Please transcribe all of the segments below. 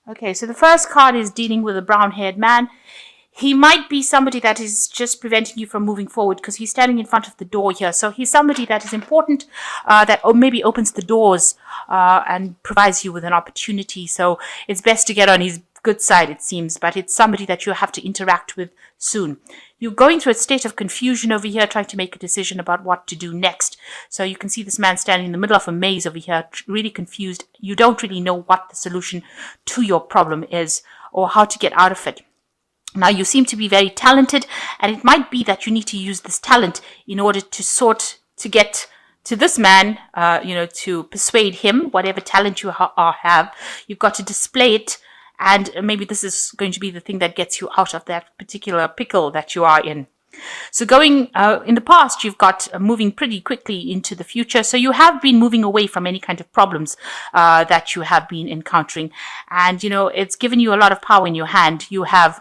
Okay, so the first card is dealing with a brown-haired man. He might be somebody that is just preventing you from moving forward because he's standing in front of the door here. So he's somebody that is important, that maybe opens the doors and provides you with an opportunity. So it's best to get on his good side, it seems, but it's somebody that you have to interact with soon. You're going through a state of confusion over here, trying to make a decision about what to do next. So you can see this man standing in the middle of a maze over here, really confused. You don't really know what the solution to your problem is or how to get out of it. Now, you seem to be very talented, and it might be that you need to use this talent in order to get to this man, to persuade him, whatever talent you have. You've got to display it, and maybe this is going to be the thing that gets you out of that particular pickle that you are in. So going in the past, you've got moving pretty quickly into the future. So you have been moving away from any kind of problems that you have been encountering. And, it's given you a lot of power in your hand. You have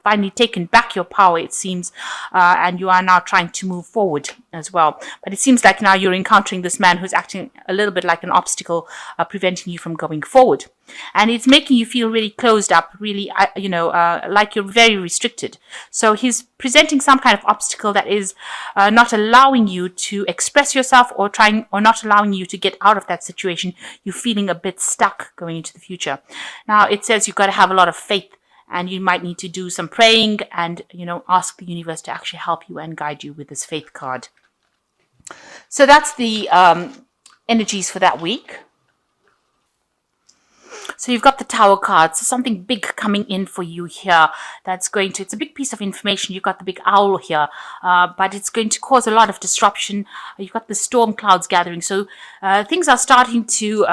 finally taken back your power, it seems, and you are now trying to move forward as well. But it seems like now you're encountering this man who's acting a little bit like an obstacle, preventing you from going forward. And it's making you feel really closed up, really, like you're very restricted. So he's presenting some kind of obstacle that is not allowing you to express yourself or not allowing you to get out of that situation. You're feeling a bit stuck going into the future. Now, it says you've got to have a lot of faith, and you might need to do some praying and, ask the universe to actually help you and guide you with this faith card. So that's the energies for that week. So you've got the Tower card, so something big coming in for you here. It's a big piece of information. You've got the big owl here, but it's going to cause a lot of disruption. You've got the storm clouds gathering. So things are starting to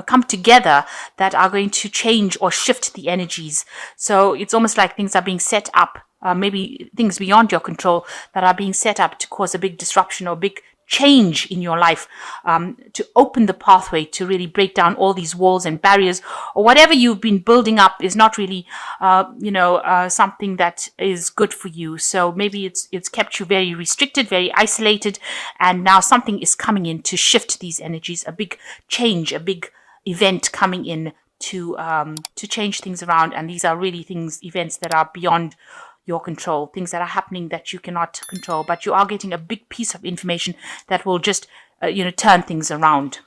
come together that are going to change or shift the energies. So it's almost like things are being set up, maybe things beyond your control that are being set up to cause a big disruption or big change in your life, to open the pathway to really break down all these walls and barriers, or whatever you've been building up is not really, something that is good for you. So maybe it's kept you very restricted, very isolated, and now something is coming in to shift these energies, a big change, a big event coming in to change things around. And these are really events that are beyond your control, things that are happening that you cannot control, but you are getting a big piece of information that will just, turn things around.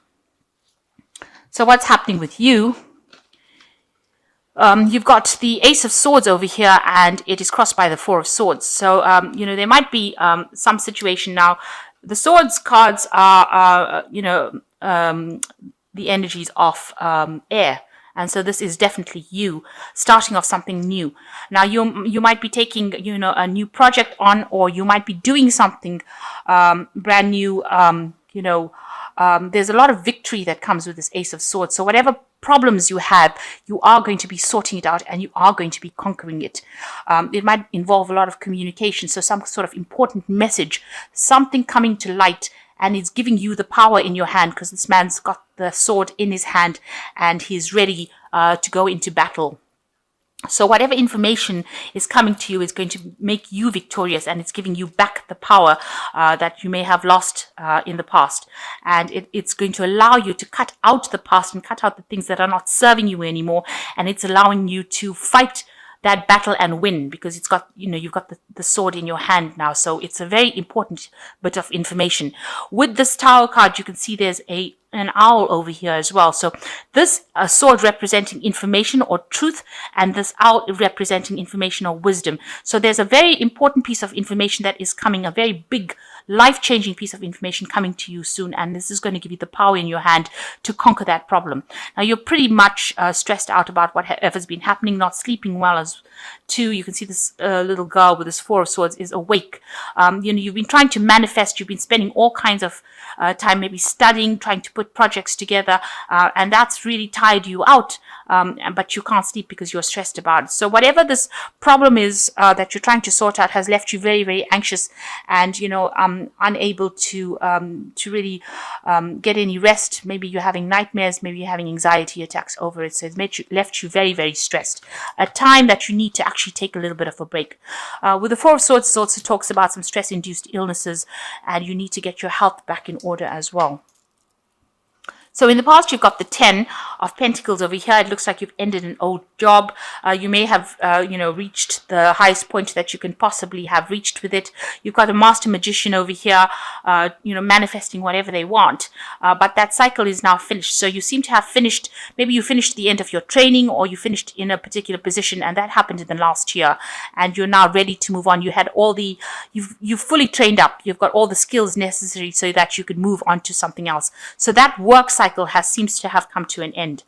So what's happening with you? You've got the Ace of Swords over here, and it is crossed by the Four of Swords. So, there might be some situation now. The Swords cards are, the energies of air. And so this is definitely you starting off something new. Now you might be taking, a new project on, or you might be doing something brand new. There's a lot of victory that comes with this Ace of Swords. So whatever problems you have, you are going to be sorting it out, and you are going to be conquering it. It might involve a lot of communication. So some sort of important message, something coming to light, and it's giving you the power in your hand, because this man's got the sword in his hand and he's ready to go into battle. So whatever information is coming to you is going to make you victorious, and it's giving you back the power that you may have lost in the past. And it's going to allow you to cut out the past and cut out the things that are not serving you anymore. And it's allowing you to fight that battle and win, because it's got, you've got the sword in your hand now. So it's a very important bit of information. With this Tower card, you can see there's an owl over here as well. So this sword representing information or truth, and this owl representing information or wisdom. So there's a very important piece of information that is coming, a very big, life-changing piece of information coming to you soon, and this is going to give you the power in your hand to conquer that problem. Now, you're pretty much stressed out about whatever's been happening, not sleeping well as too. You can see this little girl with this Four of Swords is awake. You've been trying to manifest. You've been spending all kinds of time maybe studying, trying to put projects together, and that's really tired you out. But you can't sleep because you're stressed about it. So whatever this problem is that you're trying to sort out has left you very, very anxious, and unable to really get any rest. Maybe you're having nightmares. Maybe you're having anxiety attacks over it. So it's left you very, very stressed. A time that you need to actually take a little bit of a break. With the Four of Swords, it also talks about some stress-induced illnesses, and you need to get your health back in order as well. So in the past, you've got the 10 of Pentacles over here. It looks like you've ended an old job. You may have, reached the highest point that you can possibly have reached with it. You've got a Master Magician over here, manifesting whatever they want. But that cycle is now finished. So you seem to have finished, maybe you finished the end of your training, or you finished in a particular position, and that happened in the last year. And you're now ready to move on. You had you've fully trained up. You've got all the skills necessary so that you could move on to something else. So that work cycle seems to have come to an end.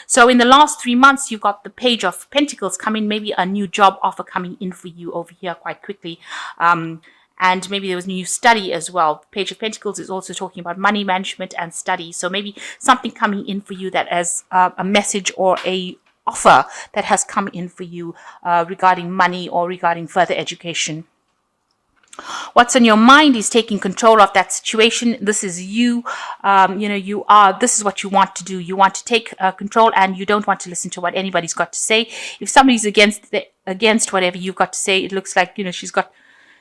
So in the last 3 months, you've got the Page of Pentacles coming, maybe a new job offer coming in for you over here quite quickly. And maybe there was new study as well. Page of Pentacles is also talking about money management and study. So maybe something coming in for you that as a message or a offer that has come in for you regarding money or regarding further education. What's on your mind is taking control of that situation. This is you. This is what you want to do. You want to take control, and you don't want to listen to what anybody's got to say. If somebody's against whatever you've got to say, it looks like,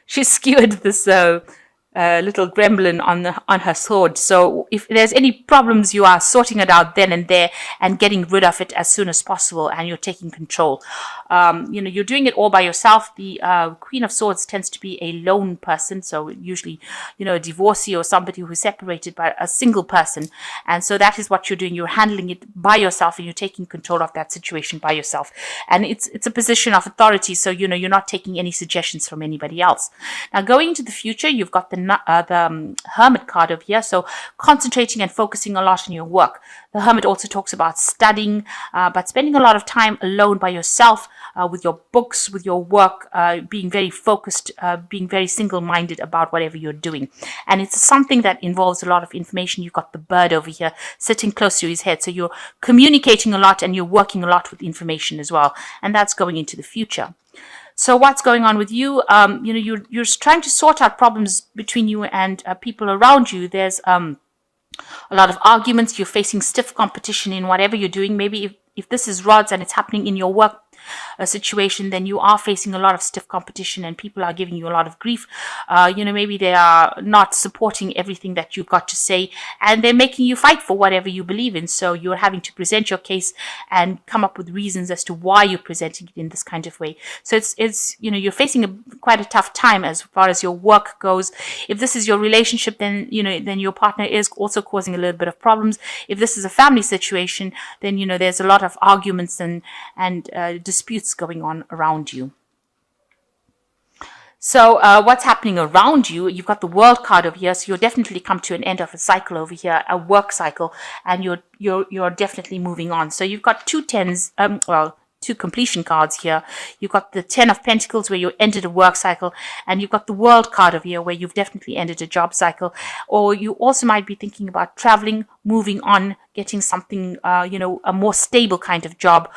she's skewered this little gremlin on her sword. So if there's any problems, you are sorting it out then and there and getting rid of it as soon as possible, and you're taking control. You're doing it all by yourself. The Queen of Swords tends to be a lone person, so usually, a divorcee or somebody who's separated by a single person. And so that is what you're doing. You're handling it by yourself, and you're taking control of that situation by yourself. And it's a position of authority, so you're not taking any suggestions from anybody else. Now, going into the future, you've got the Hermit card over here, so concentrating and focusing a lot on your work. The Hermit also talks about studying, but spending a lot of time alone by yourself, with your books, with your work, being very focused, being very single-minded about whatever you're doing. And it's something that involves a lot of information. You've got the bird over here sitting close to his head, so you're communicating a lot and you're working a lot with information as well, and that's going into the future. So what's going on with you? You're trying to sort out problems between you and people around you. There's a lot of arguments. You're facing stiff competition in whatever you're doing. Maybe if this is rods and it's happening in your work situation, then you are facing a lot of stiff competition and people are giving you a lot of grief. Maybe they are not supporting everything that you've got to say, and they're making you fight for whatever you believe in. So you're having to present your case and come up with reasons as to why you're presenting it in this kind of way. So it's you're facing quite a tough time as far as your work goes. If this is your relationship, then then your partner is also causing a little bit of problems. If this is a family situation, then there's a lot of arguments and disputes going on around you. So what's happening around you? You've got the World card over here, so you'll definitely come to an end of a cycle over here, a work cycle, and you're definitely moving on. So you've got two tens, two completion cards here. You've got the 10 of Pentacles where you ended a work cycle, and you've got the World card over here where you've definitely ended a job cycle. Or you also might be thinking about traveling, moving on, getting something, a more stable kind of job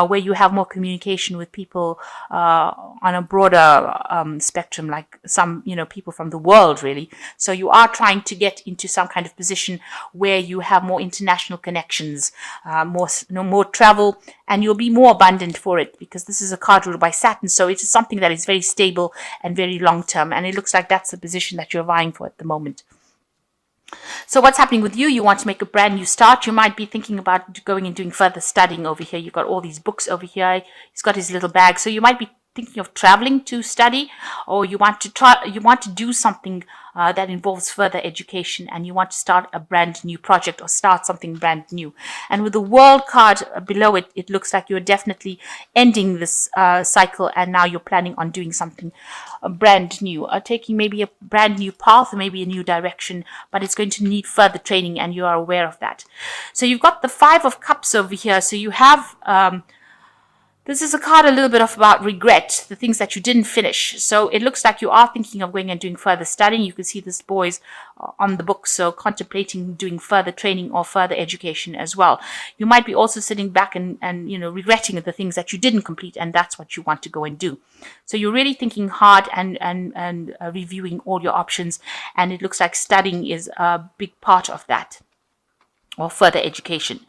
where you have more communication with people on a broader spectrum, like some, people from the world, really. So you are trying to get into some kind of position where you have more international connections, more travel, and you'll be more abundant for it, because this is a card ruled by Saturn. So it is something that is very stable and very long term. And it looks like that's the position that you're vying for at the moment. So what's happening with you? You want to make a brand new start. You might be thinking about going and doing further studying over here. You've got all these books over here. He's got his little bag. So you might be thinking of traveling to study, or you want to do something that involves further education, and you want to start a brand new project or start something brand new. And with the World card below it, it looks like you're definitely ending this cycle, and now you're planning on doing something brand new, taking maybe a brand new path, or maybe a new direction, but it's going to need further training, and you are aware of that. So you've got the 5 of Cups over here. So you have this is a card a little bit of about regret, the things that you didn't finish. So it looks like you are thinking of going and doing further studying. You can see this boy's on the book, so contemplating doing further training or further education as well. You might be also sitting back and regretting the things that you didn't complete, and that's what you want to go and do. So you're really thinking hard and reviewing all your options, and it looks like studying is a big part of that, or further education.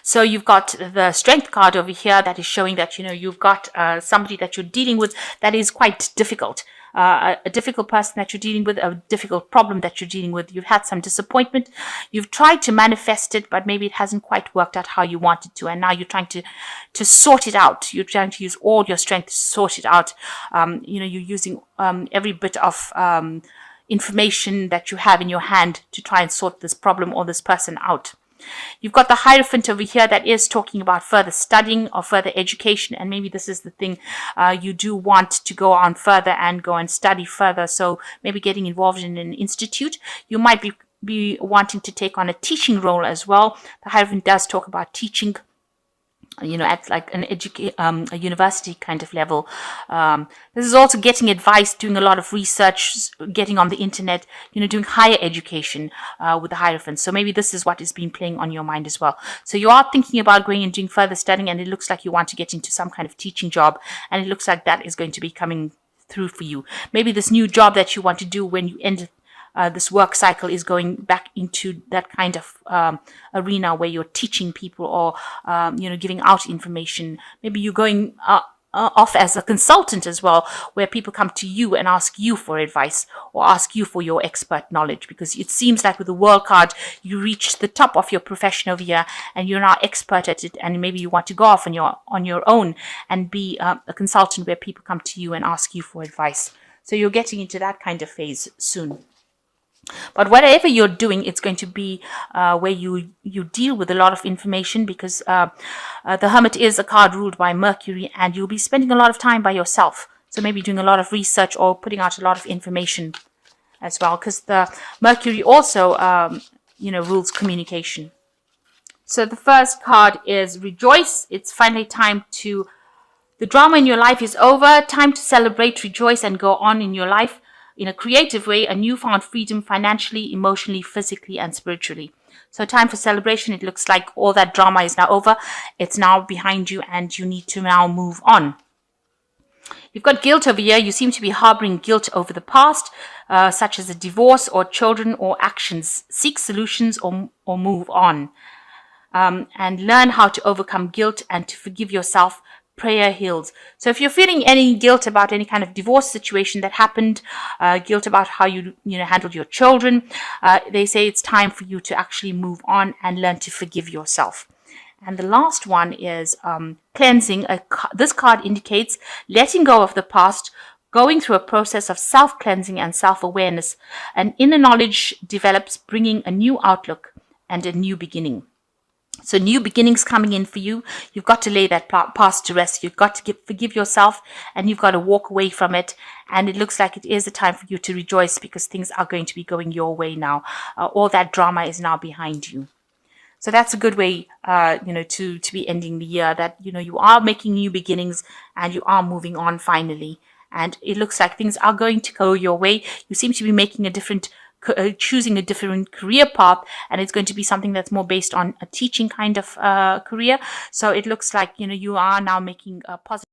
So you've got the Strength card over here that is showing that you've got somebody that you're dealing with that is quite difficult. a difficult person that you're dealing with, a difficult problem that you're dealing with. You've had some disappointment. You've tried to manifest it, but maybe it hasn't quite worked out how you wanted to. And now you're trying to sort it out. You're trying to use all your strength to sort it out. You're using every bit of information that you have in your hand to try and sort this problem or this person out. You've got the Hierophant over here that is talking about further studying or further education, and maybe this is the thing you do want to go on further and go and study further. So maybe getting involved in an institute. You might be wanting to take on a teaching role as well. The Hierophant does talk about teaching, at like a university kind of level. This is also getting advice, doing a lot of research, getting on the internet, doing higher education with the Hierophant. So maybe this is what is being playing on your mind as well. So you are thinking about going and doing further studying, and it looks like you want to get into some kind of teaching job, and it looks like that is going to be coming through for you. Maybe this new job that you want to do when you end this work cycle is going back into that kind of arena where you're teaching people or, giving out information. Maybe you're going off as a consultant as well, where people come to you and ask you for advice or ask you for your expert knowledge, because it seems like with the World card, you reach the top of your profession over here and you're now expert at it, and maybe you want to go off on your own and be a consultant where people come to you and ask you for advice. So you're getting into that kind of phase soon. But whatever you're doing, it's going to be where you deal with a lot of information, because the Hermit is a card ruled by Mercury, and you'll be spending a lot of time by yourself. So maybe doing a lot of research or putting out a lot of information as well, because the Mercury also, rules communication. So the first card is Rejoice. It's finally time to, the drama in your life is over. Time to celebrate, rejoice, and go on in your life in a creative way, a newfound freedom financially, emotionally, physically, and spiritually. So time for celebration. It looks like all that drama is now over. It's now behind you, and you need to now move on. You've got guilt over here. You seem to be harboring guilt over the past, such as a divorce or children or actions. Seek solutions or move on. And learn how to overcome guilt and to forgive yourself. Prayer heals. So if you're feeling any guilt about any kind of divorce situation that happened, guilt about how you handled your children, they say it's time for you to actually move on and learn to forgive yourself. And the last one is cleansing. This card indicates letting go of the past, going through a process of self-cleansing and self-awareness. And inner knowledge develops, bringing a new outlook and a new beginning. So new beginnings coming in for you. You've got to lay that past to rest. You've got to forgive yourself, and you've got to walk away from it. And it looks like it is a time for you to rejoice, because things are going to be going your way now. All that drama is now behind you. So that's a good way, to be ending the year, that, you are making new beginnings and you are moving on finally. And it looks like things are going to go your way. You seem to be making choosing a different career path, and it's going to be something that's more based on a teaching kind of career. So it looks like, you are now making a positive